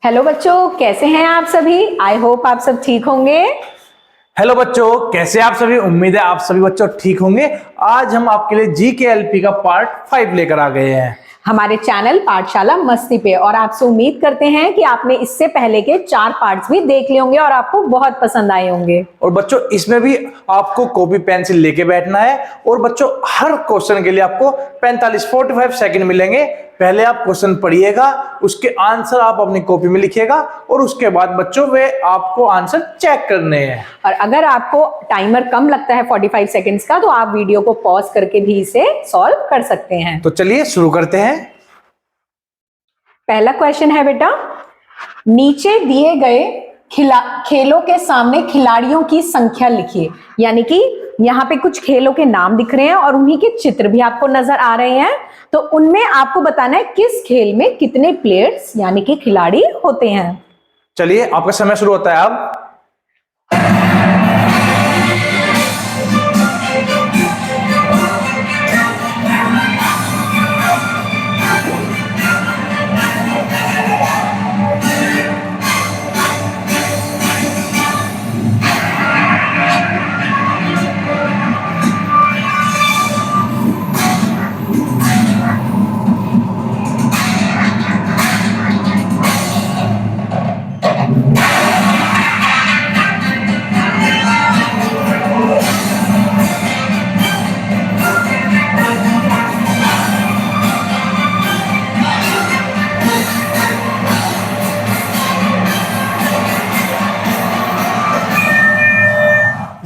Hello बच्चों, कैसे हैं आप सभी। आई होप आप सब ठीक होंगे। हेलो बच्चों, कैसे आप सभी। उम्मीद है आप सभी बच्चों ठीक होंगे। आज हम आपके लिए जीकेएलपी का पार्ट 5 लेकर आ गए हैं हमारे चैनल पाठशाला मस्ती पे। और आपसे उम्मीद करते हैं कि आपने इससे पहले के 4 पार्ट्स भी देख लिए होंगे और आपको बहुत पसंद आए होंगे। और बच्चों इसमें भी आपको कॉपी पेंसिल लेके बैठना है। और बच्चों हर क्वेश्चन के लिए आपको 45 सेकंड मिलेंगे। पहले आप क्वेश्चन पढ़िएगा, उसके आंसर आप अपनी कॉपी में लिखिएगा और उसके बाद बच्चों वे आपको आंसर चेक करने हैं। और अगर आपको टाइमर कम लगता है 45 सेकंड्स का, तो आप वीडियो को पॉज करके भी इसे सॉल्व कर सकते हैं। तो चलिए शुरू करते हैं। पहला क्वेश्चन है बेटा, नीचे दिए गए खेलों के सामने खिलाड़ियों की संख्या लिखिए। यानी कि यहाँ पे कुछ खेलों के नाम दिख रहे हैं और उन्हीं के चित्र भी आपको नजर आ रहे हैं। तो उनमें आपको बताना है किस खेल में कितने प्लेयर्स यानी कि खिलाड़ी होते हैं। चलिए आपका समय शुरू होता है अब।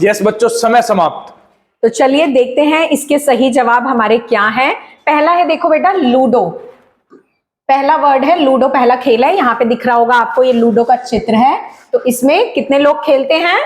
यस बच्चों, समय समाप्त। तो चलिए देखते हैं इसके सही जवाब हमारे क्या हैं। पहला है, देखो बेटा, लूडो। पहला वर्ड है लूडो, पहला खेल है। यहाँ पे दिख रहा होगा आपको, ये लूडो का चित्र है। तो इसमें कितने लोग खेलते हैं?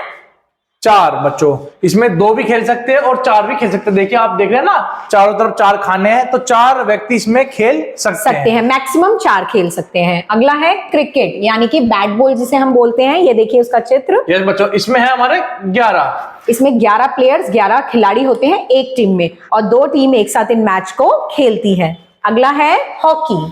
4 बच्चों। इसमें 2 भी खेल सकते हैं और 4 भी खेल सकते हैं। देखिए आप देख रहे हैं ना, चारों तरफ 4 खाने हैं, तो 4 व्यक्ति इसमें खेल सकते हैं। मैक्सिमम 4 खेल सकते हैं। अगला है क्रिकेट, यानी कि बैट बॉल जिसे हम बोलते हैं। ये देखिए उसका चित्र। यस बच्चों, इसमें है हमारे 11। इसमें 11 प्लेयर्स, 11 खिलाड़ी होते हैं एक टीम में, और 2 टीम एक साथ इन मैच को खेलती है। अगला है हॉकी।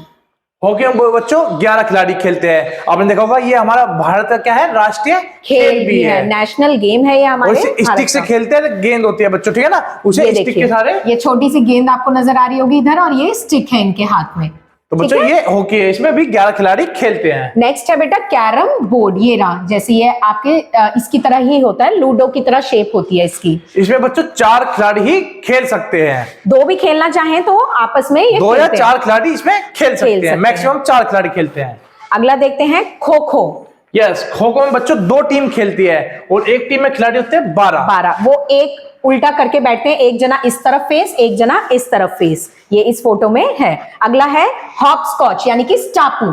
हॉकी में बच्चों 11 खिलाड़ी खेलते हैं। आपने देखा होगा, ये हमारा भारत का क्या है, राष्ट्रीय खेल भी है, नेशनल गेम है ये हमारे। स्टिक से खेलते हैं, गेंद होती है बच्चों, ठीक है ना, उसे स्टिक के सारे। ये छोटी सी गेंद आपको नजर आ रही होगी इधर, और ये स्टिक है इनके हाथ में। तो बच्चों ये हॉकी है, इसमें भी 11 खिलाड़ी खेलते हैं। नेक्स्ट है बेटा कैरम बोर्ड। ये रहा, जैसे ये आपके इसकी तरह ही होता है, लूडो की तरह शेप होती है इसकी। इसमें बच्चों 4 खिलाड़ी ही खेल सकते हैं। 2 भी खेलना चाहें तो आपस में ये 2 या 4 खिलाड़ी इसमें खेल सकते हैं। मैक्सिमम 4 खिलाड़ी खेलते हैं। अगला देखते हैं खो खो। यस, खो खो में बच्चों 2 टीम खेलती है और एक टीम में खिलाड़ी होते हैं 12। वो एक उल्टा करके बैठते हैं, एक जना इस तरफ फेस, एक जना इस तरफ फेस। ये इस फोटो में है। अगला है हॉप स्कॉच, यानी कि स्टापू,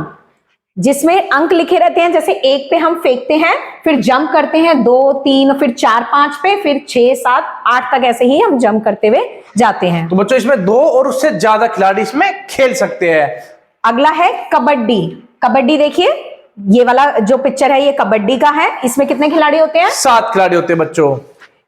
जिसमें अंक लिखे रहते हैं। जैसे 1 पे हम फेंकते हैं, फिर जंप करते हैं 2, 3, फिर 4, 5 पे, फिर 6, 7, 8 तक ऐसे ही हम जंप करते हुए जाते हैं। तो बच्चों इसमें 2 और उससे ज्यादा खिलाड़ी इसमें खेल सकते हैं। अगला है कबड्डी। कबड्डी देखिए, ये वाला जो पिक्चर है ये कबड्डी का है। इसमें कितने खिलाड़ी होते हैं? 7 खिलाड़ी होते हैं बच्चों।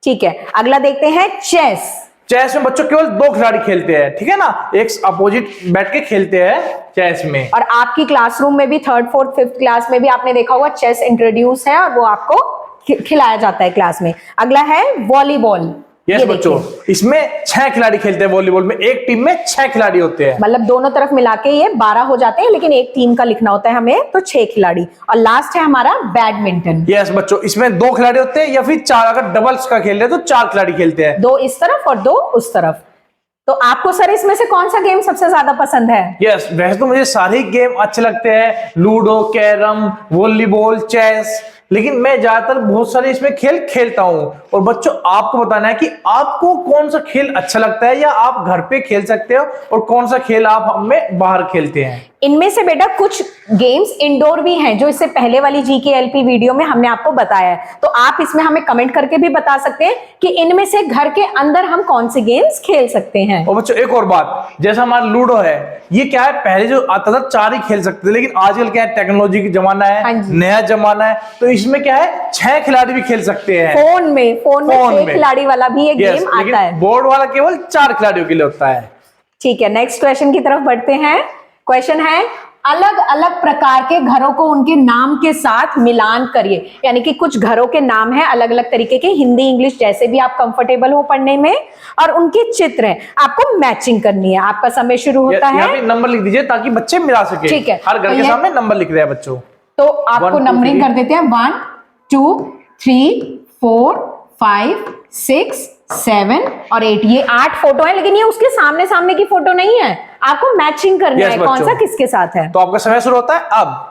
ठीक है। अगला देखते हैं चेस। चेस में बच्चों केवल 2 खिलाड़ी खेलते हैं, ठीक है ना, एक अपोजिट बैठ के खेलते हैं चेस में। और आपकी क्लासरूम में भी 3rd, 4th, 5th क्लास में भी आपने देखा होगा चेस इंट्रोड्यूस है, और वो आपको खिलाया जाता है क्लास में। अगला है वॉलीबॉल। यस बच्चों, इसमें 6 खिलाड़ी खेलते हैं। वॉलीबॉल में एक टीम में 6 खिलाड़ी होते हैं। मतलब दोनों तरफ मिला के ये 12 हो जाते हैं, लेकिन एक टीम का लिखना होता है हमें, तो 6 खिलाड़ी। और लास्ट है हमारा बैडमिंटन। यस बच्चों, इसमें 2 खिलाड़ी होते हैं या फिर 4। अगर डबल्स का खेल रहे हैं तो 4 खिलाड़ी खेलते हैं, 2 इस तरफ और 2 उस तरफ। तो आपको सर इसमें से कौन सा गेम सबसे ज्यादा पसंद है? यस, वैसे तो मुझे सारे गेम अच्छे लगते हैं, लूडो, कैरम, वॉलीबॉल, चेस, लेकिन मैं ज्यादातर बहुत सारे इसमें खेल खेलता हूं। और बच्चों आपको बताना है कि आपको कौन सा खेल अच्छा लगता है, या आप घर पे खेल सकते हो, और कौन सा खेल आप हमें बाहर खेलते हैं। इनमें से बेटा कुछ गेम्स इंडोर भी हैं, जो इससे पहले वाली जीकेएलपी वीडियो में हमने आपको बताया है। तो आप इसमें हमें कमेंट करके भी बता सकते हैं कि इनमें से घर के अंदर हम कौन से गेम्स खेल सकते हैं। और बच्चों एक और बात, जैसा हमारा लूडो है, ये क्या है, पहले जो आता था 4 ही खेल सकते थे, लेकिन आजकल क्या है, टेक्नोलॉजी की जमाना है, नया जमाना है, तो इसमें क्या है 6 खिलाड़ी भी खेल सकते हैं। फोन में 6 खिलाड़ी वाला भी एक गेम आता है। बोर्ड वाला केवल 4 खिलाड़ियों के लिए होता है। ठीक है, नेक्स्ट क्वेश्चन की तरफ बढ़ते हैं। क्वेश्चन है अलग अलग प्रकार के घरों को उनके नाम के साथ मिलान करिए, यानी कि कुछ घरों के नाम है अलग अलग तरीके के, हिंदी इंग्लिश जैसे भी आप कंफर्टेबल हो पढ़ने में, और उनके चित्र हैं, आपको मैचिंग करनी है। आपका समय शुरू होता यहाँ है। पे नंबर लिख दीजिए ताकि बच्चे मिला सके। ठीक है, हर घर तो के सामने नंबर लिख रहे हैं बच्चों। तो आपको 1 2 नंबरिंग 3 कर देते हैं, 1 2 3 4 5 6 7 और 8। ये 8 फोटो है, लेकिन ये उसके सामने सामने की फोटो नहीं है, आपको मैचिंग करना है कौन सा किसके साथ है। तो आपका समय शुरू होता है अब।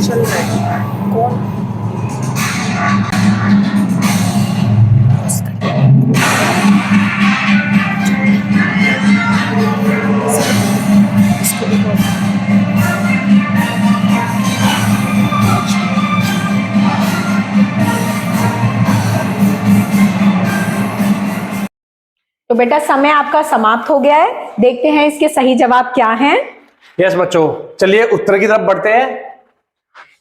चल रहा है कौन? तो बेटा समय आपका समाप्त हो गया है, देखते हैं इसके सही जवाब क्या हैं। यस बच्चों, चलिए उत्तर की तरफ बढ़ते हैं।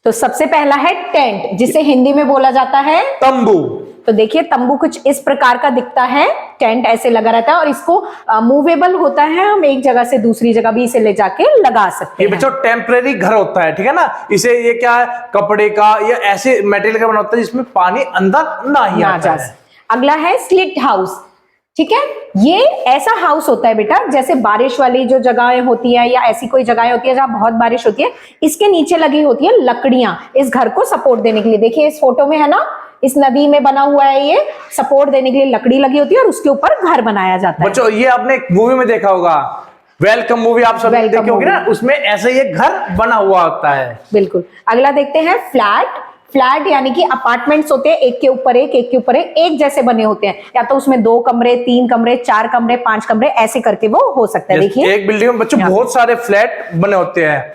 तो सबसे पहला है टेंट, जिसे हिंदी में बोला जाता है तंबू। तो देखिए तंबू कुछ इस प्रकार का दिखता है, टेंट ऐसे लगा रहता है और इसको मूवेबल होता है, हम एक जगह से दूसरी जगह भी इसे ले जाके लगा सकते ये हैं। बच्चों टेम्परेरी घर होता है, ठीक है ना। इसे ये क्या है, कपड़े का या ऐसे मटेरियल का बना होता है जिसमें पानी अंदर ना ही आता है। अगला है स्लिट हाउस, ठीक है। ये ऐसा हाउस होता है बेटा, जैसे बारिश वाली जो जगहें होती है या ऐसी कोई जगहें होती है जहां बहुत बारिश होती है, इसके नीचे लगी होती है लकड़ियां इस घर को सपोर्ट देने के लिए। देखिए इस फोटो में है ना, इस नदी में बना हुआ है, ये सपोर्ट देने के लिए लकड़ी लगी होती है और उसके ऊपर घर बनाया जाता है। बच्चों ये आपने एक मूवी में देखा होगा, वेलकम मूवी, आप सब देखे होंगे ना, उसमें ऐसे ही एक घर बना हुआ होता है। बिल्कुल। अगला देखते हैं फ्लैट। फ्लैट यानी कि अपार्टमेंट्स होते हैं, एक के ऊपर एक जैसे बने होते हैं, या तो उसमें 2 कमरे 3 कमरे 4 कमरे 5 कमरे ऐसे करके वो हो सकता है। देखिए एक बिल्डिंग में बच्चों बहुत सारे फ्लैट बने होते हैं।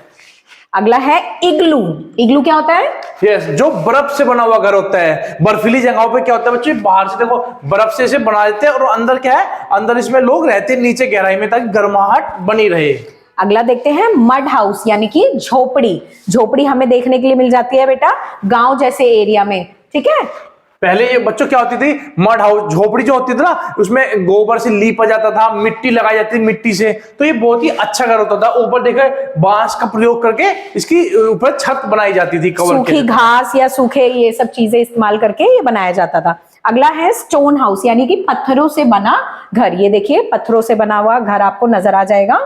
अगला है इग्लू। इग्लू क्या होता है? यस, जो बर्फ से बना हुआ घर होता है। बर्फीली जगहों पे क्या होता है बच्चों, बाहर से देखो बर्फ से इसे बना देते हैं और अंदर क्या है, अंदर इसमें लोग रहते हैं नीचे गहराई में, ताकि गर्माहट बनी रहे। अगला देखते हैं मड हाउस यानी कि झोपड़ी। झोपड़ी हमें देखने के लिए मिल जाती है बेटा गांव जैसे एरिया में, ठीक है। पहले ये बच्चों क्या होती थी, मड हाउस झोपड़ी जो होती थी ना, उसमें गोबर से लीपा जाता था, मिट्टी लगाई जाती थी मिट्टी से, तो ये बहुत ही अच्छा घर होता था। ऊपर देखे बांस का प्रयोग करके इसकी ऊपर छत बनाई जाती थी, कवर सूखी घास या सूखे ये सब चीजें इस्तेमाल करके ये बनाया जाता था। अगला है स्टोन हाउस यानी कि पत्थरों से बना घर। ये देखिए पत्थरों से बना हुआ घर आपको नजर आ जाएगा।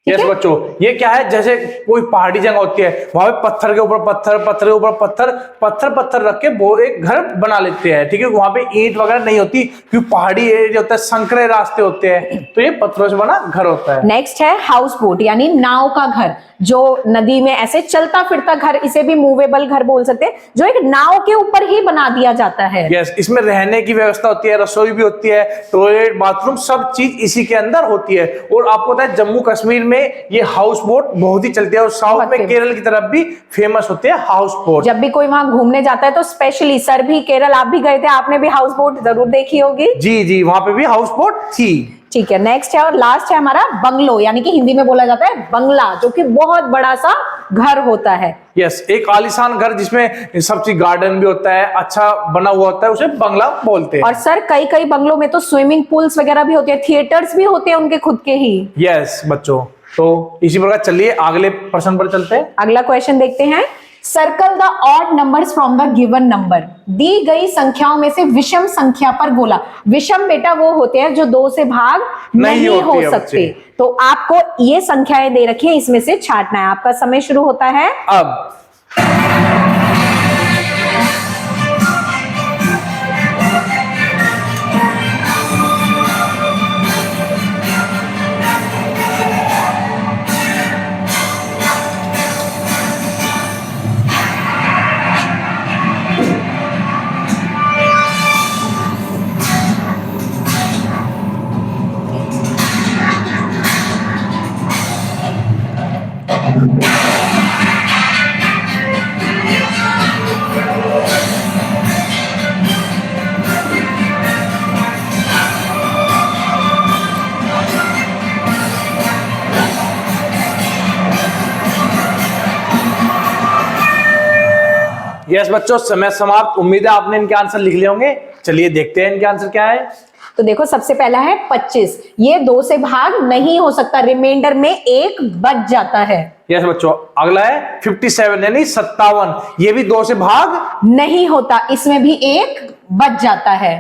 यस बच्चों, ये क्या है, जैसे कोई पहाड़ी जगह होती है, वहां पे पत्थर के ऊपर पत्थर, पत्थर के ऊपर पत्थर, पत्थर पत्थर रख के वो एक घर बना लेते हैं, ठीक है। वहां पे ईंट वगैरह नहीं होती, क्योंकि पहाड़ी एरिया होता है, संकरे रास्ते होते हैं, तो ये पत्थरों से बना घर होता है। नेक्स्ट है हाउस बोट यानी नाव का घर, जो नदी में ऐसे चलता फिरता घर, इसे भी मूवेबल घर बोल सकते हैं, जो एक नाव के ऊपर ही बना दिया जाता है। यस, इसमें रहने की व्यवस्था होती है, रसोई भी होती है, टॉयलेट बाथरूम सब चीज इसी के अंदर होती है। और आपको पता है जम्मू कश्मीर में ये हाउस बोट बहुत ही चलती है, और साउथ में केरल की तरफ भी फेमस होते हैं हाउस बोट। जब भी कोई वहां घूमने जाता है तो स्पेशली, सर भी केरल आप भी गए थे, आपने भी हाउस बोट जरूर देखी होगी। जी जी, वहां पे भी हाउस बोट थी। ठीक है। नेक्स्ट है और लास्ट है हमारा बंगलो, यानी कि हिंदी में बोला जाता है बंगला, जो कि बहुत बड़ा सा घर होता है। यस, एक आलीशान घर जिसमें सब चीज गार्डन भी होता है, अच्छा बना हुआ होता है, उसे बंगला बोलते हैं। और सर कई कई बंगलों में तो स्विमिंग पूल्स वगैरह भी होते हैं, थिएटर्स भी होते हैं उनके खुद के ही। यस बच्चों, तो इसी प्रकार चलिए अगले प्रश्न पर चलते हैं। अगला क्वेश्चन देखते हैं। Circle the odd numbers from the given number. दी गई संख्याओं में से विषम संख्या पर गोला। विषम बेटा वो होते हैं जो 2 से भाग नहीं हो सकते। तो आपको ये संख्याएं दे रखी है, इसमें से छांटना है। आपका समय शुरू होता है अब। यस बच्चों, समय समाप्त। उम्मीद है आपने इनके आंसर लिख लिए होंगे। चलिए देखते हैं इनके आंसर क्या है। तो देखो सबसे पहला है 25, ये 2 से भाग नहीं हो सकता, रिमाइंडर में 1 बच जाता है। यस बच्चों, अगला है 57 यानी 57, ये भी 2 से भाग नहीं होता, इसमें भी 1 बच जाता है।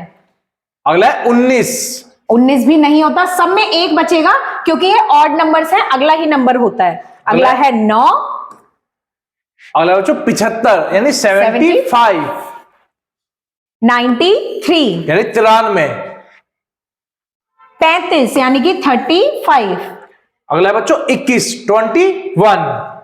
अगला है 19 19 भी नहीं होता, सब में 1 बचेगा क्योंकि ये ऑड नंबर्स है, अगला ही नंबर होता है। अगला है 9। अगला बच्चों 75 यानी 75 93 यानी 93। 35 यानी कि 35। अगला है बच्चों 21 21।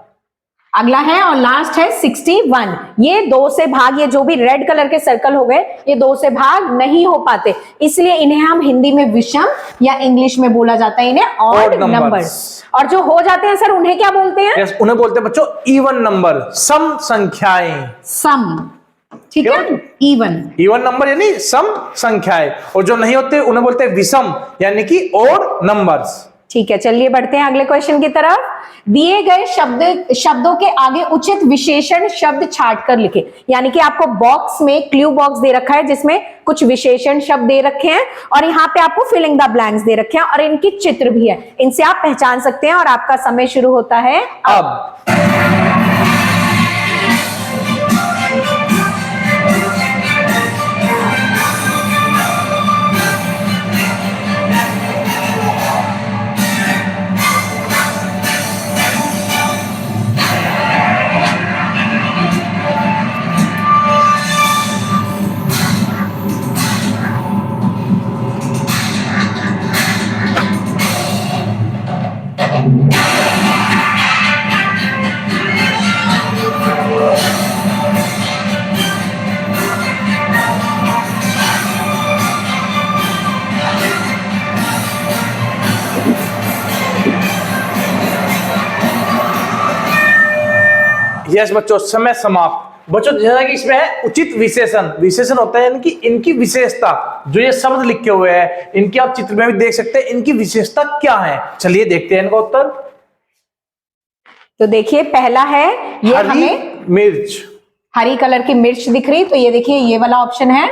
अगला है और लास्ट है 61, ये 2 से भाग, ये जो भी रेड कलर के सर्कल हो गए, ये 2 से भाग नहीं हो पाते, इसलिए इन्हें हम हिंदी में विषम या इंग्लिश में बोला जाता है इन्हें ऑड नंबर्स। और जो हो जाते हैं सर उन्हें क्या बोलते हैं? यस, उन्हें बोलते हैं बच्चों इवन नंबर, सम संख्याएं। सम, ठीक है, इवन नंबर यानी सम संख्याएं, और जो नहीं होते उन्हें बोलते हैं विषम यानी कि ऑड नंबर्स। ठीक है, चलिए बढ़ते हैं अगले क्वेश्चन की तरफ। दिए गए शब्दों के आगे उचित विशेषण शब्द छाट कर लिखे, यानी कि आपको बॉक्स में क्लू बॉक्स दे रखा है जिसमें कुछ विशेषण शब्द दे रखे हैं और यहाँ पे आपको फिलिंग द ब्लैंक्स दे रखे हैं और इनकी चित्र भी है, इनसे आप पहचान सकते हैं और आपका समय शुरू होता है अब। यस बच्चों, समय समाप्त। बच्चों जैसा कि इसमें है उचित विशेषण, विशेषण होता है यानी कि इनकी विशेषता, जो ये शब्द लिखे हुए हैं इनके आप चित्र में भी देख सकते हैं, इनकी विशेषता क्या है। चलिए देखते हैं इनका उत्तर। तो देखिए पहला है ये हरी हमें मिर्च, हरी कलर की मिर्च दिख रही, तो ये देखिए ये वाला ऑप्शन है,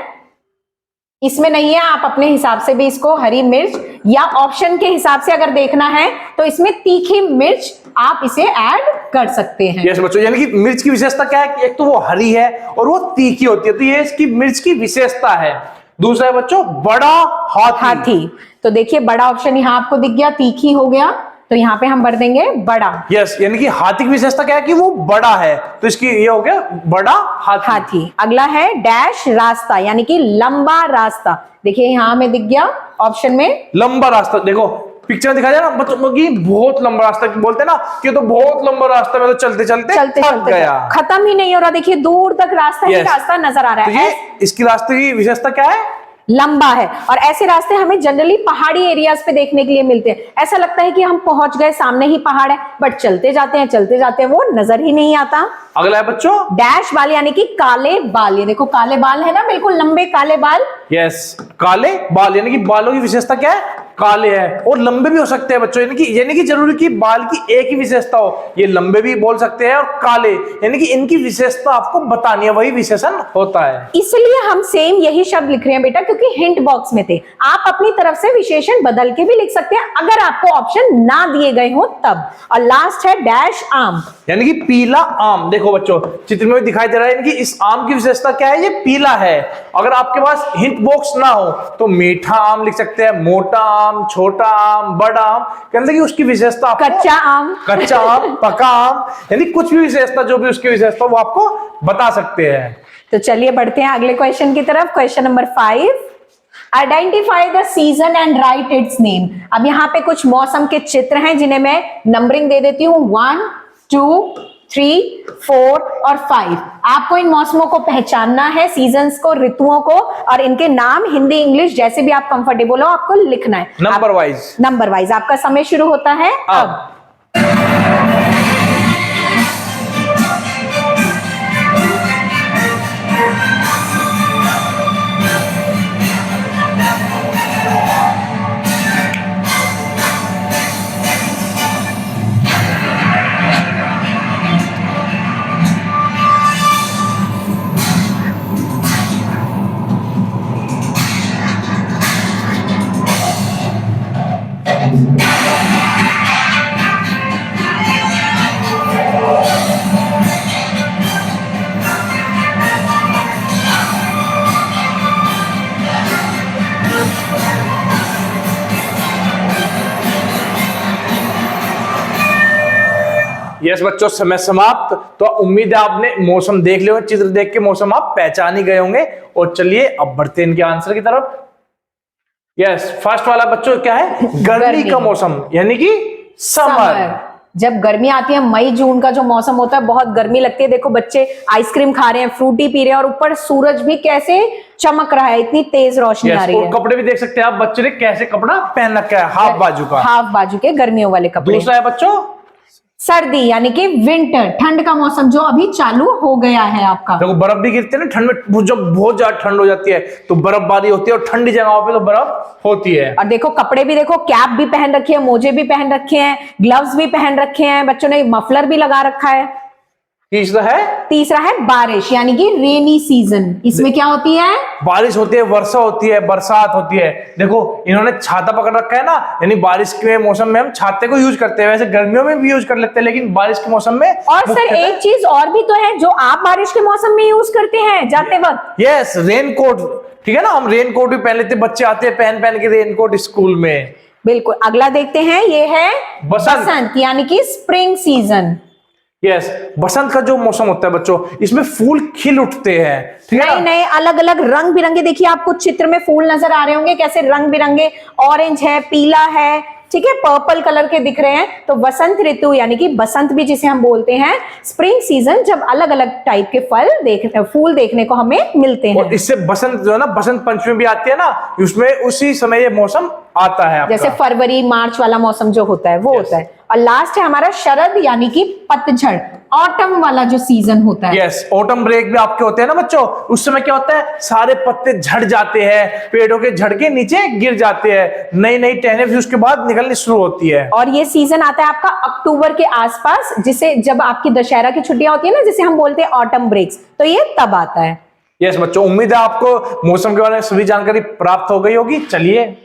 इसमें नहीं है, आप अपने हिसाब से भी इसको हरी मिर्च या ऑप्शन के हिसाब से अगर देखना है तो इसमें तीखी मिर्च आप इसे ऐड कर सकते हैं। यस बच्चों, यानी कि मिर्च की विशेषता क्या है कि एक तो वो हरी है और वो तीखी होती है, तो ये इसकी मिर्च की विशेषता है। दूसरा है बच्चों बड़ा हाथी। तो देखिए बड़ा ऑप्शन यहाँ आपको दिख गया, तीखी हो गया, तो यहाँ पे हम भर देंगे बड़ा। यस, यानी कि हाथी की विशेषता क्या है कि वो बड़ा है, तो इसकी ये हो गया बड़ा हाथी। अगला है डैश रास्ता, यानी कि लंबा रास्ता। देखिए यहाँ में दिख गया ऑप्शन में लंबा रास्ता। देखो पिक्चर में दिखाया जाए ना बच्चों की, बहुत लंबा रास्ता बोलते हैं ना कि तो बहुत लंबा रास्ता में तो चलते चलते थक गया, खत्म ही नहीं हो रहा। देखिए दूर तक रास्ता ही रास्ता नजर आ रहा है। तो इसकी रास्ते की विशेषता क्या है? लंबा है। और ऐसे रास्ते हमें जनरली पहाड़ी एरियाज पे देखने के लिए मिलते हैं। ऐसा लगता है कि हम पहुंच गए, सामने ही पहाड़ है, बट चलते जाते हैं वो नजर ही नहीं आता। अगला है बच्चों डैश बाल, यानी कि काले बाल। ये देखो काले बाल है ना, बिल्कुल लंबे काले बाल। यस, काले बाल यानी कि बालों की विशेषता क्या है? काले हैं और लंबे भी हो सकते हैं बच्चों, यानी कि जरूरी कि बाल की एक ही विशेषता हो, ये लंबे भी बोल सकते हैं और काले, यानी कि इनकी विशेषता आपको बतानी है, वही विशेषण होता है। इसलिए हम सेम यही शब्द लिख रहे हैं बेटा, क्योंकि हिंट बॉक्स में थे। आप अपनी तरफ से विशेषण बदल के भी लिख सकते हैं अगर आपको ऑप्शन ना दिए गए हो तब। और लास्ट है डैश आम, यानी कि पीला आम। देखो बच्चों चित्र में भी दिखाई दे रहा है, यानी कि इस आम की विशेषता क्या है? ये पीला है। अगर आपके पास हिंट बॉक्स ना हो तो मीठा आम लिख सकते हैं, मोटा आम, छोटा आम, बड़ा आम, कहते कि उसकी विशेषता, कच्चा आम, पका आम, यानी कुछ भी विशेषता, जो भी उसकी विशेषता वो आपको बता सकते हैं। तो चलिए बढ़ते हैं अगले क्वेश्चन की तरफ। Question number 5, identify the season and right it's name. अब यहाँ पे कुछ मौसम के चित्र हैं जिन्हें मैं नंबरिंग दे देती हूँ, 1 2 3 4 और 5। आपको इन मौसमों को पहचानना है, सीजन्स को, ऋतुओं को, और इनके नाम हिंदी इंग्लिश जैसे भी आप कंफर्टेबल हो आपको लिखना है नंबर वाइज। आपका समय शुरू होता है अब। यस बच्चों, समय समाप्त। तो उम्मीद है आपने मौसम देख लिया, चित्र देख के मौसम आप पहचान ही गए होंगे। और चलिए अब बढ़ते हैं इनके आंसर की तरफ। यस, फर्स्ट वाला बच्चों क्या है? गर्मी का मौसम, यानी कि समर। जब गर्मी आती है, मई जून का जो मौसम होता है, बहुत गर्मी लगती है। देखो बच्चे आइसक्रीम खा रहे हैं, फ्रूटी पी रहे हैं, और ऊपर सूरज भी कैसे चमक रहा है, इतनी तेज रोशनी आ रही है। और कपड़े भी देख सकते हैं आप, बच्चे ने कैसे कपड़ा पहन रखा है, हाफ बाजू का, हाफ बाजू के गर्मियों वाले कपड़े। दूसरा है बच्चों सर्दी, यानी कि विंटर, ठंड का मौसम जो अभी चालू हो गया है आपका। देखो बर्फ भी गिरती है ना ठंड में, जब बहुत ज्यादा ठंड हो जाती है तो बर्फबारी होती है, और ठंडी जगहों पे तो बर्फ होती है। और देखो कपड़े भी, देखो कैप भी पहन रखी है, मोजे भी पहन रखे हैं, ग्लव्स भी पहन रखे हैं, बच्चों ने मफलर भी लगा रखा है। तीसरा है बारिश, यानी कि रेनी सीजन। इसमें क्या होती है? बारिश होती है, वर्षा होती है, बरसात होती है। देखो इन्होंने छाता पकड़ रखा है ना, यानी बारिश के मौसम में हम छाते को यूज करते हैं, वैसे गर्मियों में भी यूज कर लेते हैं, लेकिन बारिश के मौसम में। और सर एक चीज और भी तो है जो आप बारिश के मौसम में यूज करते हैं जाते वक्त। Yes, raincoat. ठीक है ना, हम रेनकोट भी पहन लेते हैं, बच्चे आते हैं पहन के रेनकोट स्कूल में। बिल्कुल। अगला देखते हैं, ये है बसंत, यानी कि स्प्रिंग सीजन। यस, बसंत का जो मौसम होता है बच्चों, इसमें फूल खिल उठते हैं। नए नए अलग अलग रंग बिरंगे, देखिए आपको चित्र में फूल नजर आ रहे होंगे, कैसे रंग बिरंगे, ऑरेंज है, पीला है, ठीक है, पर्पल कलर के दिख रहे हैं। तो बसंत ऋतु, यानी कि बसंत भी जिसे हम बोलते हैं, स्प्रिंग सीजन, जब अलग अलग टाइप के फूल देखने को हमें मिलते हैं। और इससे बसंत जो है ना, बसंत पंचमी भी आती है ना, उसमें उसी समय ये मौसम आता है आपका। जैसे फरवरी मार्च वाला मौसम जो होता है वो होता है। और लास्ट है हमारा शरद, यानी कि पतझड़, ऑटम वाला जो सीजन होता है। यस, ऑटम ब्रेक भी आपके होते हैं ना बच्चों, उस समय क्या होता है, सारे पत्ते झड़ जाते हैं, पेड़ों के झड़के नीचे गिर जाते हैं, नई नई टहनियां भी उसके बाद निकलनी शुरू होती है। और ये सीजन आता है आपका अक्टूबर के आसपास, जिसे जब आपकी दशहरा की छुट्टियां होती है ना, जिसे हम बोलते हैं ऑटम ब्रेक्स, तो ये तब आता है। यस बच्चों, उम्मीद है आपको मौसम के बारे में सभी जानकारी प्राप्त हो गई होगी। चलिए,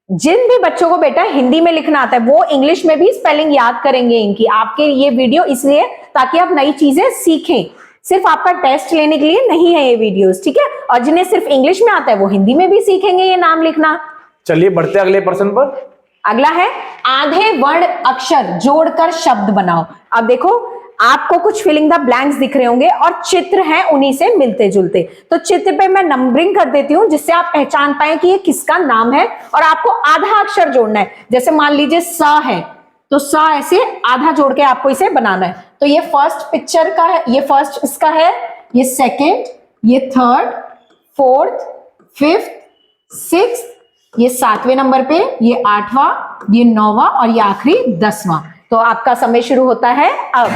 जिन भी बच्चों को बेटा हिंदी में लिखना आता है, वो इंग्लिश में भी स्पेलिंग याद करेंगे इनकी। आपके ये वीडियो इसलिए ताकि आप नई चीजें सीखें, सिर्फ आपका टेस्ट लेने के लिए नहीं है ये वीडियोस, ठीक है। और जिन्हें सिर्फ इंग्लिश में आता है वो हिंदी में भी सीखेंगे ये नाम लिखना। चलिए बढ़ते अगले प्रश्न पर। अगला है आधे वर्ण अक्षर जोड़कर शब्द बनाओ। अब देखो आपको कुछ फिलिंग द ब्लैंक्स दिख रहे होंगे और चित्र हैं उन्हीं से मिलते जुलते। तो चित्र पे मैं नंबरिंग कर देती हूं जिससे आप पहचान पाए कि ये किसका नाम है, और आपको आधा अक्षर जोड़ना है। जैसे मान लीजिए स है, तो स ऐसे आधा जोड़ के आपको इसे बनाना है। तो ये फर्स्ट पिक्चर का है, ये फर्स्ट इसका है, ये सेकेंड, ये थर्ड, फोर्थ, फिफ्थ, सिक्स्थ, ये 7वें नंबर पे, ये 8वां, ये 9वां और ये आखिरी 10वां। तो आपका समय शुरू होता है अब।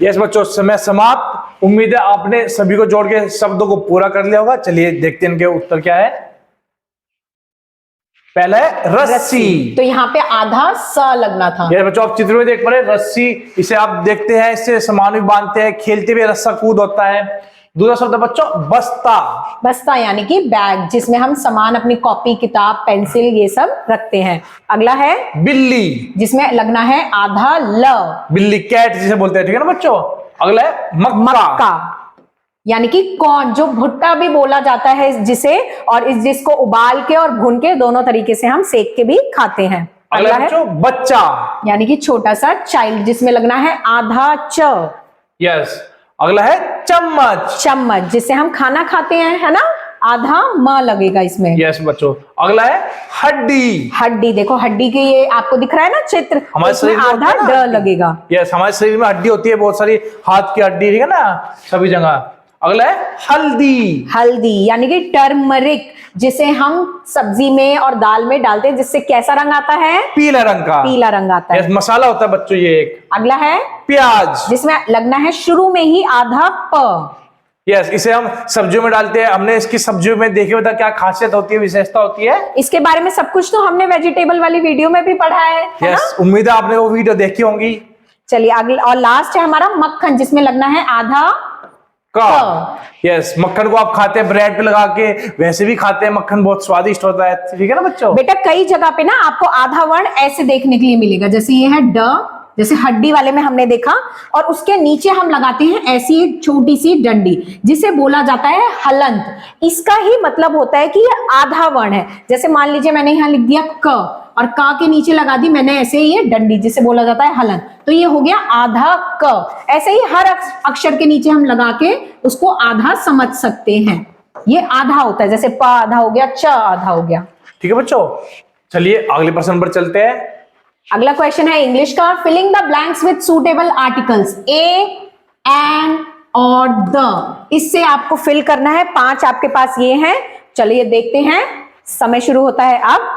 यस बच्चों, समय समाप्त। उम्मीद है आपने सभी को जोड़ के शब्दों को पूरा कर लिया होगा। चलिए देखते हैं इनके उत्तर क्या है। पहला है रस्सी। तो यहाँ पे आधा स लगना था। ये बच्चों आप चित्र में देख पा रहे, रस्सी, इसे आप देखते हैं, इससे सामान भी बांधते हैं, खेलते हुए रस्सा कूद होता है। दूसरा शब्द है बच्चों बस्ता। बस्ता यानी कि बैग, जिसमें हम सामान, अपनी कॉपी, किताब, पेंसिल, ये सब रखते हैं। अगला है बिल्ली, जिसमें लगना है आधा ल। बिल्ली, कैट जिसे बोलते हैं, ठीक है ना बच्चों। अगला है मक्का, यानी कि कौन, जो भुट्टा भी बोला जाता है जिसे, और इस जिसको उबाल के और भून के दोनों तरीके से हम सेक के भी खाते हैं। अगला है बच्चों बच्चा, यानी कि छोटा सा चाइल्ड, जिसमें लगना है आधा च। यस। अगला है चम्मच, चम्मच, जिससे हम खाना खाते हैं, है ना, आधा म लगेगा इसमें। यस बच्चों। अगला है हड्डी, हड्डी, देखो हड्डी के ये आपको दिख रहा है ना चित्र, हमारे इसमें शरीर में आधा होता है ना ड लगेगा। यस, हमारे शरीर में हड्डी होती है बहुत सारी, हाथ की हड्डी, ठीक है ना, सभी जगह। अगला है हल्दी। हल्दी यानी कि टर्मरिक, जिसे हम सब्जी में और दाल में डालते हैं, जिससे कैसा रंग आता है? पीला रंग का। पीला रंग आता है। मसाला होता है बच्चों ये एक। अगला है प्याज, जिसमें लगना है शुरू में ही आधा प। यस, इसे हम सब्जियों में डालते हैं। हमने इसकी सब्जियों में देखी बता क्या खासियत होती है, विशेषता होती है। इसके बारे में सब कुछ तो हमने वेजिटेबल वाली वीडियो में भी पढ़ा है ना? यस, उम्मीद है आपने वो वीडियो देखी होंगी। चलिए अगला और लास्ट है हमारा मक्खन, जिसमें लगना है आधा का। यस, मक्खन को आप खाते हैं ब्रेड पे लगा के, वैसे भी खाते हैं। मक्खन बहुत स्वादिष्ट होता है, ठीक है ना बच्चों? बेटा कई जगह पे ना आपको आधा वर्ण ऐसे देखने के लिए मिलेगा, जैसे ये है ड, जैसे हड्डी वाले में हमने देखा, और उसके नीचे हम लगाते हैं ऐसी एक छोटी सी डंडी, जिसे बोला जाता है हलंत। इसका ही मतलब होता है कि ये आधा वर्ण है। जैसे मान लीजिए मैंने यहाँ लिख दिया क, और का के नीचे लगा दी मैंने ऐसे ही ये डंडी, जिसे बोला जाता है हलंत, तो ये हो गया आधा क। ऐसे ही हर अक्षर के नीचे हम लगा के उसको आधा समझ सकते हैं। ये आधा होता है, जैसे प आधा हो गया, च आधा हो गया। ठीक है बच्चों, चलिए अगले प्रश्न पर चलते हैं। अगला क्वेश्चन है इंग्लिश का, filling the blanks with suitable articles a, an और द। इससे आपको फिल करना है। 5 आपके पास ये हैं। चलिए देखते हैं, समय शुरू होता है अब।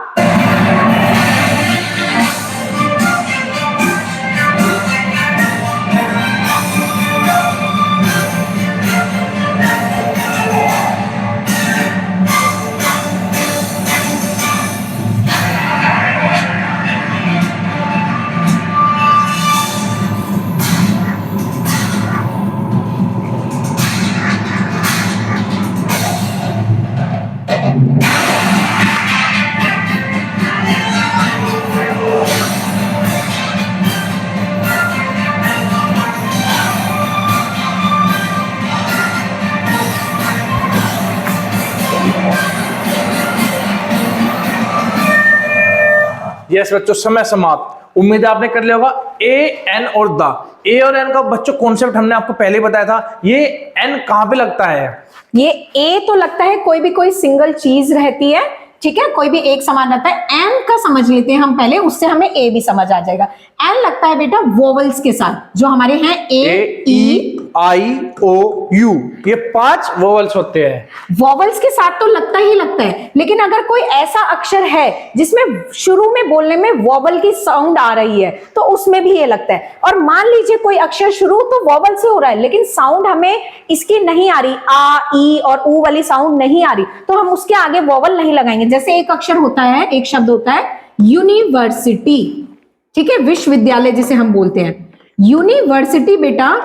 यस बच्चों, समय समाप्त। उम्मीद है आपने कर लिया होगा। ए, एन और द। ए और एन का बच्चों कॉन्सेप्ट हमने आपको पहले बताया था। ये एन कहां पे लगता है? ये ए तो लगता है कोई सिंगल चीज रहती है, ठीक है, कोई भी एक समान रहता है। एन का समझ लेते हैं हम पहले, उससे हमें ए भी समझ आ जाएगा। एन लगता है बेटा वोवल्स के साथ, जो हमारे हैं ए, ई, आई, ओ, यू। ये 5 वोवल्स होते हैं। वोवल्स के साथ तो लगता ही लगता है, लेकिन अगर कोई ऐसा अक्षर है जिसमें शुरू में बोलने में वोवल की साउंड आ रही है, तो उसमें भी ये लगता है। और मान लीजिए कोई अक्षर शुरू तो वोवल से हो रहा है, लेकिन साउंड हमें इसकी नहीं आ रही, आ, ई और ऊ वाली साउंड नहीं आ रही, तो हम उसके आगे वोवल नहीं लगाएंगे। जैसे एक अक्षर होता है, एक शब्द होता है यूनिवर्सिटी, ठीक है, विश्वविद्यालय जिसे हम बोलते हैं। यूनिवर्सिटी बेटा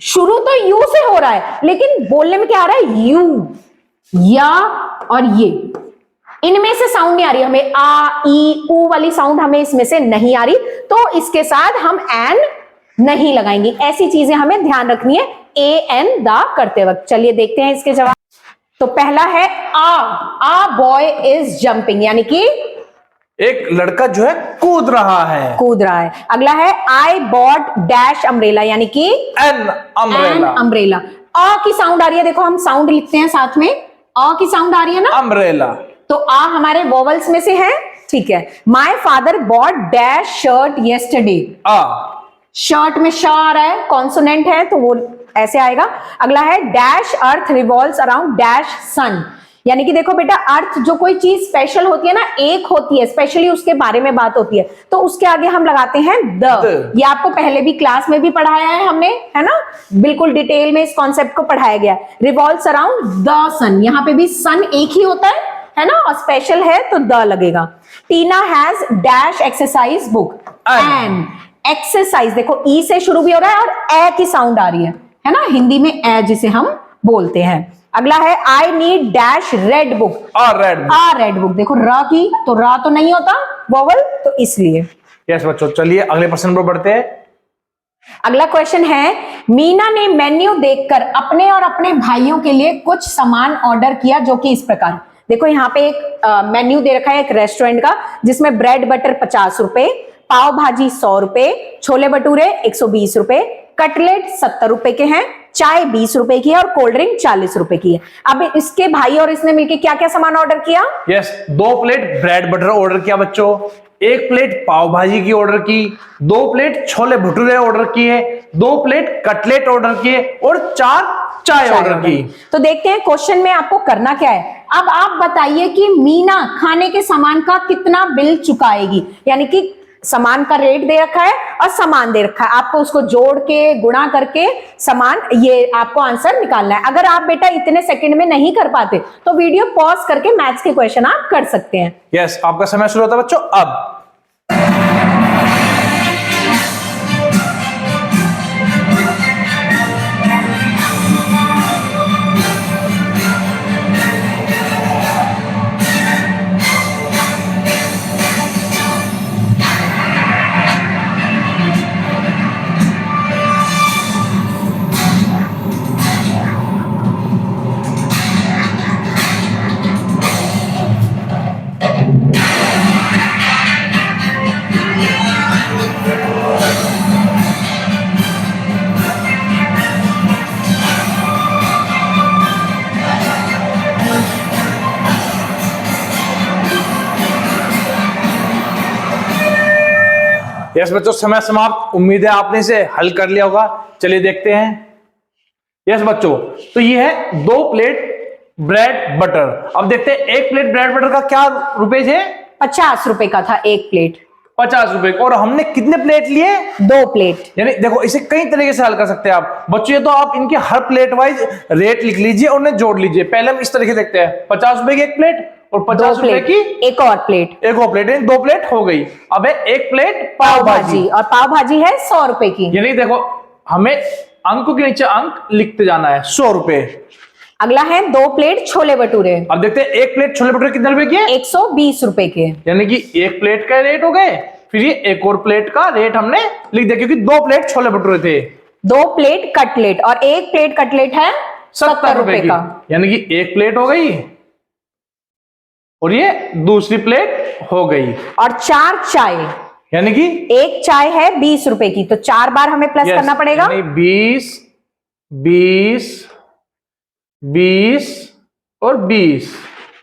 शुरू तो यू से हो रहा है, लेकिन बोलने में क्या आ रहा है? यू, या और ये, इनमें से साउंड नहीं आ रही हमें। आ, ई, ऊ वाली साउंड हमें इसमें से नहीं आ रही, तो इसके साथ हम एन नहीं लगाएंगे। ऐसी चीजें हमें ध्यान रखनी है ए, एन, द करते वक्त। चलिए देखते हैं इसके जवाब। तो पहला है आ बॉय इज जंपिंग, यानी कि एक लड़का जो है कूद रहा है। अगला है आई बॉट डैश अम्ब्रेला, यानी कि एन अम्ब्रेला। अ की साउंड आ रही है, देखो हम साउंड लिखते हैं साथ में, अ की साउंड आ रही है ना, अम्ब्रेला। तो आ हमारे वोवल्स में से है, ठीक है। My father bought dash shirt yesterday. Shirt में श आ रहा है, कॉन्सोनेंट है, तो वो ऐसे आएगा। अगला है dash earth revolves around dash सन, यानी कि देखो बेटा, अर्थ जो कोई चीज स्पेशल होती है ना, एक होती है, स्पेशली उसके बारे में बात होती है, तो उसके आगे हम लगाते हैं द। ये आपको पहले भी क्लास में भी पढ़ाया है हमने, है ना, बिल्कुल डिटेल में इस कॉन्सेप्ट को पढ़ाया गया। रिवॉल्व्स अराउंड द सन, यहाँ पे भी सन एक ही होता है ना, और स्पेशल है तो द लगेगा। Tina has dash exercise book and exercise, देखो ई से शुरू भी हो रहा है और ए की साउंड आ रही है ना, हिंदी में ए जिसे हम बोलते हैं। अगला है I need dash red book, red book, देखो र की, तो र तो नहीं होता वोवल, तो इसलिए। यस बच्चों, चलिए अगले प्रश्न पर बढ़ते हैं। अगला क्वेश्चन है, मीना ने मेन्यू देखकर अपने और अपने भाइयों के लिए कुछ सामान ऑर्डर किया, जो कि इस प्रकार। देखो यहाँ पे एक मेन्यू दे रखा है एक रेस्टोरेंट का, जिसमें ब्रेड बटर 50 रुपए, पाव भाजी 100 रुपए, छोले भटूरे 120 रुपए, कटलेट 70 रुपए के हैं, चाय 20 रुपए की है और कोल्ड ड्रिंक 40 रुपए की है। अब इसके भाई और इसने मिलकर क्या क्या सामान ऑर्डर किया? Yes, 2 plate bread butter order किया बच्चों, एक प्लेट पाव भाजी की ऑर्डर की, 2 प्लेट छोले भटूरे ऑर्डर किए, 2 प्लेट कटलेट ऑर्डर किए और 4 चाय ऑर्डर की। तो देखते हैं क्वेश्चन में आपको करना क्या है। अब आप बताइए कि मीना खाने के सामान का कितना बिल चुकाएगी, यानी कि सामान का रेट दे रखा है और सामान दे रखा है, आपको उसको जोड़ के गुणा करके सामान, ये आपको आंसर निकालना है। अगर आप बेटा इतने सेकंड में नहीं कर पाते तो वीडियो पॉज करके मैथ्स के क्वेश्चन आप कर सकते हैं। यस, आपका समय शुरू होता है बच्चों अब। यस बच्चों, समय समाप्त। उम्मीद है आपने इसे हल कर लिया होगा। चलिए देखते हैं। यस बच्चों, तो ये है 2 प्लेट ब्रेड बटर। अब देखते हैं एक प्लेट ब्रेड बटर का क्या रुपए थे। 50 रुपए का था एक प्लेट। 50 रुपए। और हमने कितने प्लेट लिए? 2 प्लेट। यानी देखो, इसे कई तरीके से हल कर सकते हैं आप बच्चों। ये तो आप इनके हर प्लेट वाइज रेट लिख लीजिए और उन्हें जोड़ लीजिए। पहले हम इस तरीके से देखते हैं, 50 रुपए की एक प्लेट और 50 रुपए की एक और प्लेट। एक और प्लेट, 2 प्लेट हो गई। अब है एक प्लेट पाव भाजी, और पाव भाजी है 100 रुपए की। यानी देखो, हमें अंकों के नीचे अंक लिखते जाना है। 100 रुपए। अगला है 2 प्लेट छोले भटूरे। अब देखते हैं एक प्लेट छोले भटूरे कितने रुपए की है? 120 रुपए के। यानी कि एक प्लेट का रेट हो गए, फिर ये एक और प्लेट का रेट हमने लिख दिया, क्योंकि 2 प्लेट छोले भटूरे थे। 2 प्लेट कटलेट, और एक प्लेट कटलेट है 70 रुपए का। यानी कि एक प्लेट हो गई और ये दूसरी प्लेट हो गई। और 4 चाय, यानी कि एक चाय है 20 रुपए की, तो 4 बार हमें प्लस करना पड़ेगा। 20, 20, 20 और 20।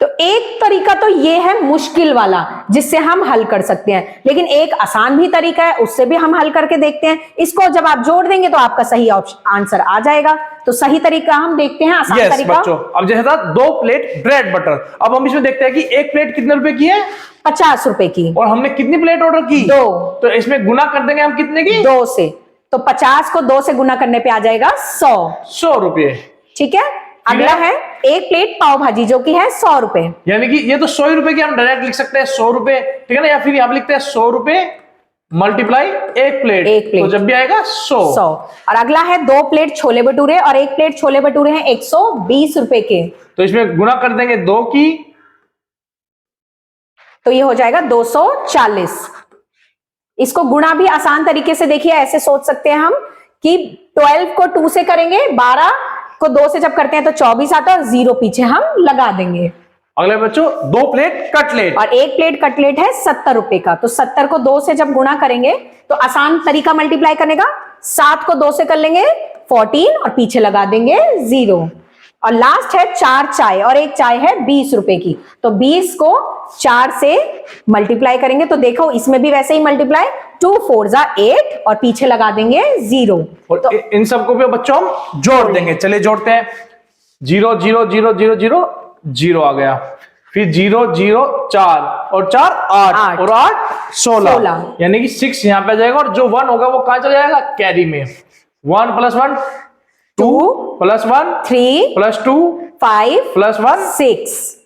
तो एक तरीका तो ये है मुश्किल वाला, जिससे हम हल कर सकते हैं, लेकिन एक आसान भी तरीका है, उससे भी हम हल करके देखते हैं। इसको जब आप जोड़ देंगे तो आपका सही आंसर आ जाएगा। तो सही तरीका हम देखते हैं, आसान तरीका। बच्चों, अब जैसे था 2 प्लेट ब्रेड बटर, अब हम इसमें देखते हैं कि एक प्लेट कितने रुपए की है? 50 रुपए की। और हमने कितनी प्लेट ऑर्डर की? 2। तो इसमें गुना कर देंगे हम कितने की? 2 से। तो 50 को 2 से गुना करने पे आ जाएगा 100 रुपए। ठीक है। अगला है एक प्लेट पाव भाजी, जो कि है 100 रुपए। यानी कि ये तो 100 रुपए की हम डायरेक्ट लिख सकते हैं, 100 रुपए, ठीक है ना। या फिर यहाँ लिखते हैं 100 रुपए मल्टीप्लाई एक प्लेट, तो जब भी आएगा 100। और अगला है 2 प्लेट छोले भटूरे, और एक प्लेट छोले भटूरे हैं 120 रुपए के। तो इसमें गुना कर देंगे 2 की, तो ये हो जाएगा 240। इसको गुणा भी आसान तरीके से देखिए, ऐसे सोच सकते हैं हम कि 12 को 2 से करेंगे, 12 को 2 से जब करते हैं तो 24 आता है, और 0 पीछे हम लगा देंगे। अगले बच्चों 2 प्लेट कटलेट, और एक प्लेट कटलेट है 70 रुपए का। तो 70 को 2 से जब गुणा करेंगे तो आसान तरीका मल्टीप्लाई करने का, 7 को 2 से कर लेंगे 14 और पीछे लगा देंगे 0। और लास्ट है 4 चाय, और एक चाय है 20 रुपए की। तो 20 को 4 से मल्टीप्लाई करेंगे, तो देखो इसमें भी वैसे ही मल्टीप्लाई, 2 4 जा 8 और पीछे लगा देंगे 0। और तो इन सबको भी बच्चों हम जोड़ देंगे। चलिए जोड़ते हैं। 0 0 0 0 0 0 आ गया, फिर 0 0 4 और 4 8 और 8 16, यानी कि 6 यहां पे जाएगा, और जो 1 होगा वो कहां चला जाएगा? कैरी में। 1 + 1 2 + 1 3 + 2 5 + 1 6।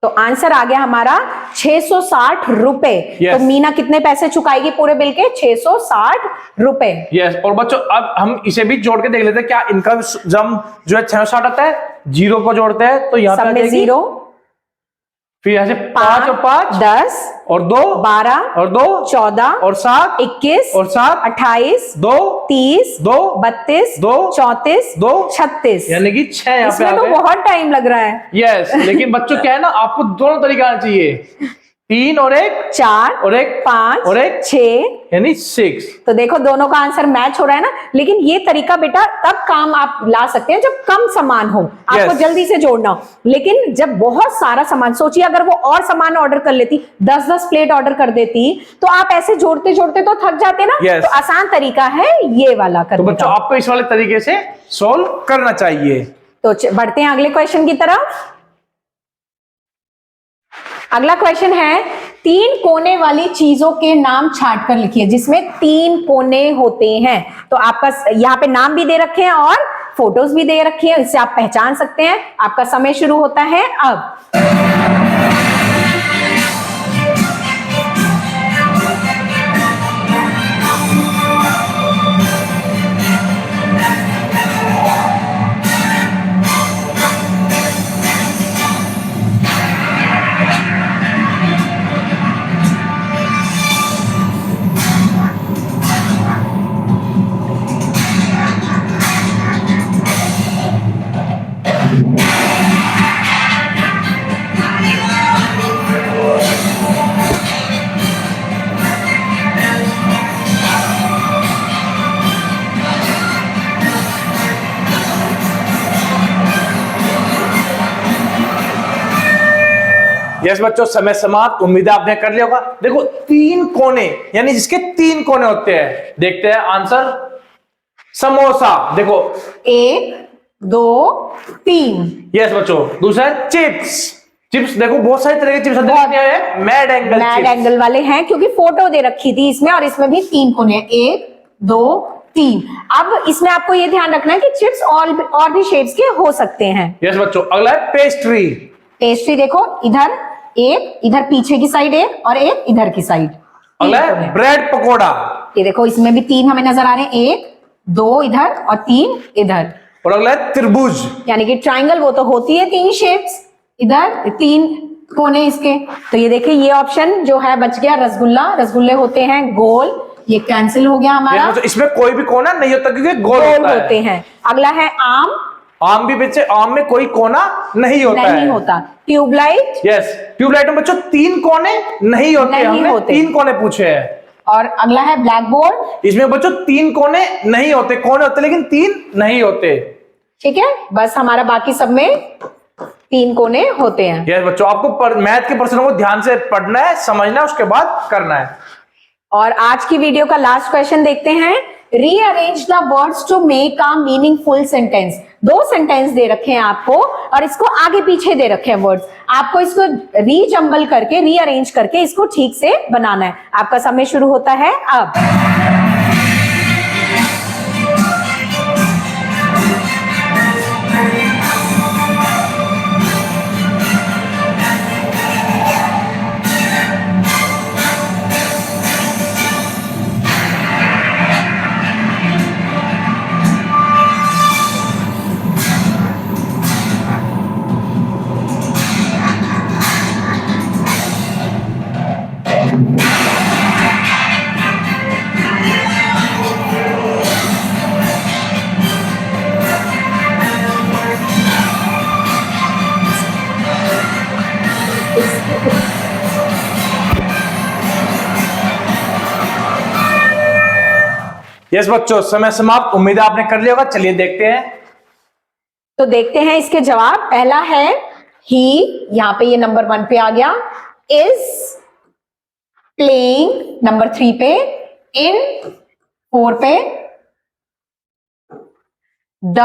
तो आंसर आ गया हमारा 660 रुपए। Yes. तो मीना कितने पैसे चुकाएगी पूरे बिल के? 660 रुपए। यस। और बच्चों अब हम इसे भी जोड़ के देख लेते हैं, क्या इनका जम जो है 660 आता है। 0 को जोड़ते हैं तो यहाँ सब में 0, फिर यहाँ से 5 और 5 10 और 2 12 और 2 14 और 7 21 और 7 28 2 30 2 32 2 34 2 36, यानी कि 6 यहाँ पे इसमें आ तो गए। बहुत टाइम लग रहा है। यस, लेकिन बच्चों क्या है ना, आपको दोनों तरीका आना चाहिए 3 और 1 4 और 1 5 और 1 6, यानी 6। तो देखो दोनों का आंसर मैच हो रहा है ना। लेकिन ये तरीका बेटा तब काम आप ला सकते हैं जब कम सामान हो, आपको Yes. जल्दी से जोड़ना हो। लेकिन जब बहुत सारा सामान, सोचिए अगर वो और सामान ऑर्डर कर लेती, 10-10 प्लेट ऑर्डर कर देती, तो आप ऐसे जोड़ते जोड़ते तो थक जाते ना। Yes. तो आसान तरीका है ये वाला तो करने बच्चों का। आपको इस वाले तरीके से सॉल्व करना चाहिए। तो बढ़ते हैं अगले क्वेश्चन की तरफ। अगला क्वेश्चन है, 3 कोने वाली चीजों के नाम छाट कर लिखिए जिसमें 3 कोने होते हैं। तो आपका यहाँ पे नाम भी दे रखे हैं और फोटोज भी दे रखी है, इससे आप पहचान सकते हैं। आपका समय शुरू होता है अब। यस बच्चों, समय समाप्त। उम्मीद है आपने कर लिया होगा। देखो 3 कोने यानी जिसके 3 कोने होते हैं। देखते हैं आंसर। समोसा, देखो 1 2 3। यस बच्चों। दूसरा है चिप्स। चिप्स देखो बहुत सारे तरह के चिप्स हैं। मैड एंगल मैड एंगल वाले हैं क्योंकि फोटो दे रखी थी इसमें, और इसमें भी 3 कोने हैं, 1 2 3। अब इसमें आपको ये ध्यान रखना है कि चिप्स और भी शेप्स के हो सकते हैं। यस बच्चों। अगला है पेस्ट्री। पेस्ट्री देखो, इधर एक, इधर पीछे की साइड एक, और एक इधर की साइड। अगला है ब्रेड पकोड़ा। ये देखो इसमें भी 3 हमें नजर आ रहे हैं, 1 2 इधर और 3 इधर। और अगला है त्रिभुज यानी कि ट्राइंगल वो तो होती है 3 शेप्स, इधर 3 कोने इसके। तो ये देखिए ये ऑप्शन जो है बच गया रसगुल्ला। रसगुल्ले होते हैं गोल, ये कैंसिल हो गया हमारा। तो इसमें कोई भी कोना नहीं होता क्योंकि गोल होते हैं। अगला है आम। आम भी बच्चे, आम में कोई कोना नहीं होता नहीं होता। ट्यूबलाइट। यस, ट्यूबलाइट में बच्चों 3 कोने नहीं होते। हमने होते। 3 कोने पूछे हैं। और अगला है ब्लैक बोर्ड। इसमें बच्चों 3 कोने नहीं होते, कोने होते लेकिन 3 नहीं होते। ठीक है, बस हमारा बाकी सब में 3 कोने होते हैं। यस बच्चों, आपको मैथ के प्रश्नों को ध्यान से पढ़ना है, समझना है, उसके बाद करना है। और आज की वीडियो का लास्ट क्वेश्चन देखते हैं। Rearrange the words to make a meaningful sentence. 2 sentence दे रखे हैं आपको और इसको आगे पीछे दे रखे हैं वर्ड्स। आपको इसको रीजंबल करके, रीअरेंज करके इसको ठीक से बनाना है। आपका समय शुरू होता है अब। यस बच्चों, समय समाप्त। उम्मीद है आपने कर लिया होगा। चलिए देखते हैं। तो देखते हैं इसके जवाब। पहला है ही, यहां पे ये नंबर 1 पे आ गया। इज प्लेइंग नंबर 3 पे, इन 4 पे, द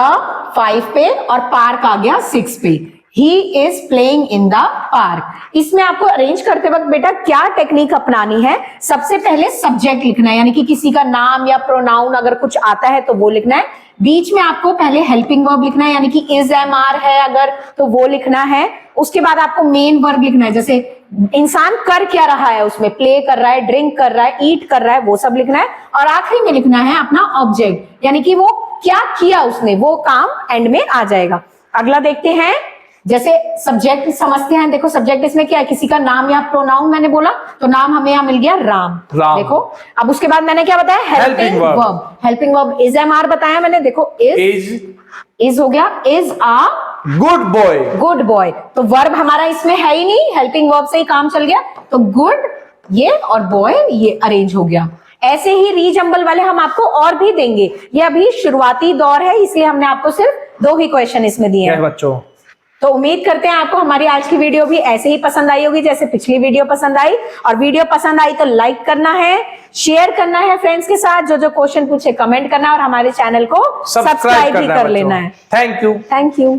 5 पे, और पार्क आ गया 6 पे। He is playing in the park. इसमें आपको अरेंज करते वक्त बेटा क्या टेक्निक अपनानी है? सबसे पहले सब्जेक्ट लिखना है, यानी कि किसी का नाम या प्रोनाउन अगर कुछ आता है तो वो लिखना है। बीच में आपको पहले हेल्पिंग वर्ब लिखना है, यानी कि इज एम आर है अगर तो वो लिखना है। उसके बाद आपको मेन वर्ब लिखना है, जैसे इंसान कर क्या रहा है उसमें, प्ले कर रहा है, ड्रिंक कर रहा है, ईट कर रहा है, वो सब लिखना है। और आखिरी में लिखना है अपना ऑब्जेक्ट, यानी कि वो क्या किया उसने, वो काम एंड में आ जाएगा। अगला देखते हैं। जैसे सब्जेक्ट समझते हैं। देखो सब्जेक्ट इसमें क्या है, किसी का नाम या प्रोनाउन मैंने बोला तो नाम हमें यहां मिल गया राम। देखो अब उसके बाद मैंने क्या बताया, helping verb. Helping verb is am are बताया मैंने। देखो इज हो गया, is a good boy. Good boy. तो वर्ब हमारा इसमें है ही नहीं, हेल्पिंग वर्ब से ही काम चल गया। तो गुड ये और बॉय ये अरेंज हो गया। ऐसे ही रीजंबल वाले हम आपको और भी देंगे। ये अभी शुरुआती दौर है, इसलिए हमने आपको सिर्फ 2 ही क्वेश्चन इसमें दिए हैं बच्चों। तो उम्मीद करते हैं आपको हमारी आज की वीडियो भी ऐसे ही पसंद आई होगी जैसे पिछली वीडियो पसंद आई। और वीडियो पसंद आई तो लाइक करना है, शेयर करना है फ्रेंड्स के साथ, जो जो क्वेश्चन पूछे कमेंट करना है और हमारे चैनल को सब्सक्राइब भी कर लेना है। Thank you. Thank you.